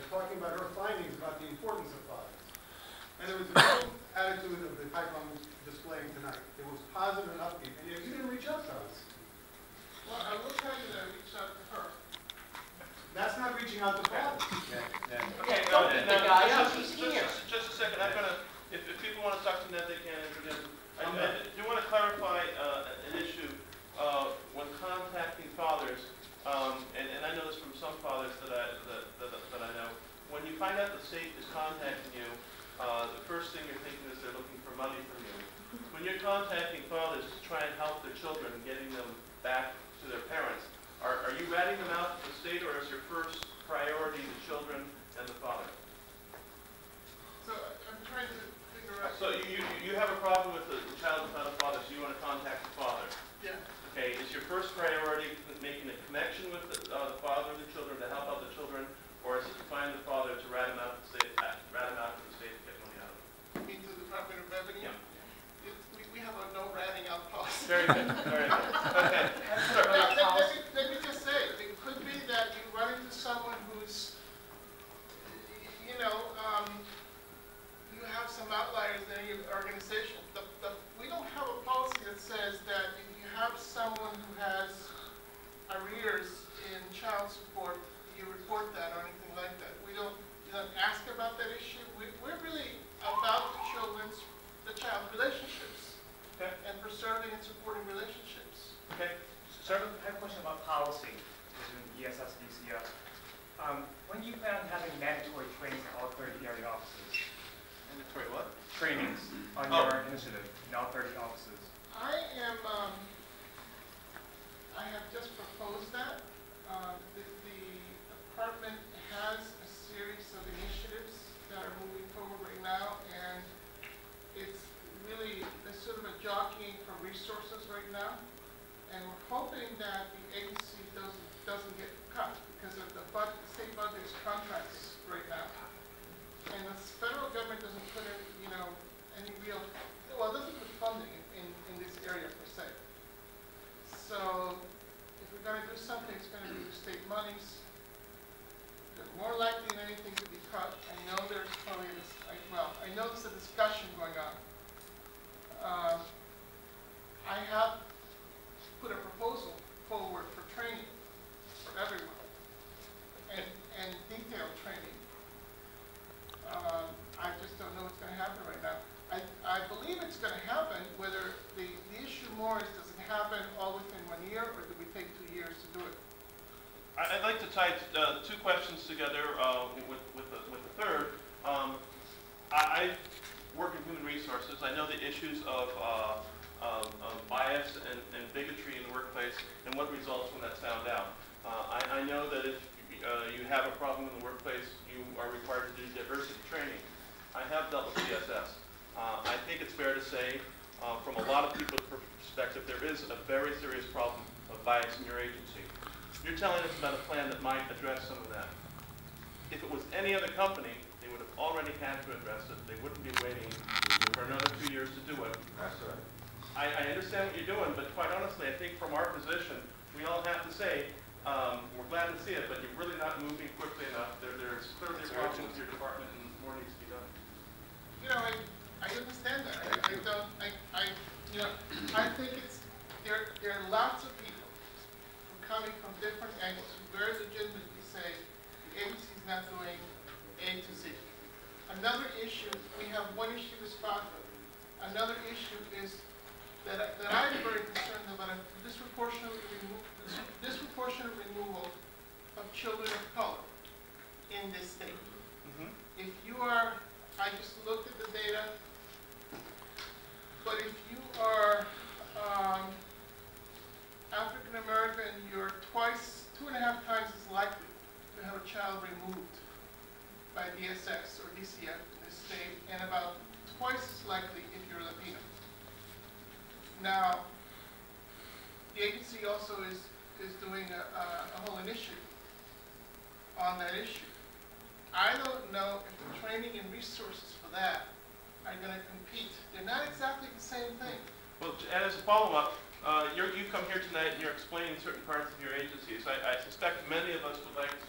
talking about her findings about the importance of fathers. And there was a new attitude of the type I'm displaying tonight. It was positive and upbeat, and yet you didn't reach out to us. Well, I will tell you that I reached out to her. That's not reaching out to fathers. Okay, don't beat the guy up. He's here. Just a second. I'm gonna. If people want to talk to Ned, they can. I do want to clarify an issue when contacting fathers, and I know this from some fathers that I know. When you find out the state is contacting you, the first thing you're thinking is they're looking for money from you. When you're contacting fathers to try and help their children and getting them back to their parents, are you ratting them out to the state, or is your first priority the children and the father? So I'm trying to figure out. So you have a problem with the child without a father, so you want to contact the father. Yeah. Okay, is your first priority making a connection with the father of the children to help out the children, or is it to find the father to rat him out to the state, to get money out of him? You mean to the Department of Revenue? Yeah. We have a no ratting out policy. Very good, very good. Okay. Let me just say, it could be that you run into someone who's, you know, you have some outliers in your organization. We don't have a policy that says that if you have someone who has arrears in child support, you report that or anything like that. We don't ask about that issue. We're really about the child relationships, okay, and preserving and supporting relationships. Okay. Sir, I have a question about policy within ESS DCF. When do you plan on having mandatory trainings in all 30 area offices? Mandatory what? Trainings on your initiative in all 30 offices. I have just proposed that. The department has a series of initiatives that are moving forward right now, and it's really sort of a jockeying for resources right now. And we're hoping that the agency doesn't get cut because of the state budget is contracts right now. And the federal government doesn't put in, any real, well, it doesn't put funding in this area per se. So if we're going to do something, it's going to be with state monies. They're more likely than anything to be cut. I know there's probably I know there's a discussion going on. I have put a proposal forward for training for everyone and detailed training. I just don't know what's going to happen right now. I believe it's going to happen. Whether the issue more is, does it happen all within 1 year, or do we take 2 years to do it? I'd like to tie two questions together with the third. I work in human resources. I know the issues of bias and bigotry in the workplace and what results when that's found out. I know that if you have a problem in the workplace, you are required to do diversity training. I have dealt with CSS. I think it's fair to say, from a lot of people's perspective, there is a very serious problem of bias in your agency. You're telling us about a plan that might address some of that. If it was any other company, they would have already had to address it. They wouldn't be waiting for another 2 years to do it. That's right. I understand what you're doing, but quite honestly, I think from our position, we all have to say, we're glad to see it, but you're really not moving quickly enough. There's clearly a problem with your department, and more needs to be done. I understand that. I think there are lots of people who are coming from different angles who very legitimately say the agency is not doing A to Z. Another issue, we have one issue is fatherhood. Another issue is that I'm very concerned about a disproportionate removal of children of color in this state. Mm-hmm. If you are, I just looked at the data, but if you are African American, you're 2.5 times as likely to have a child removed by DSS or DCF in this state, and about twice as likely if you're Latino. Now, the agency also is doing a whole initiative on that issue. I don't know if the training and resources for that are going to compete. They're not exactly the same thing. Well, and as a follow-up, you come here tonight and you're explaining certain parts of your agencies. I suspect many of us would like to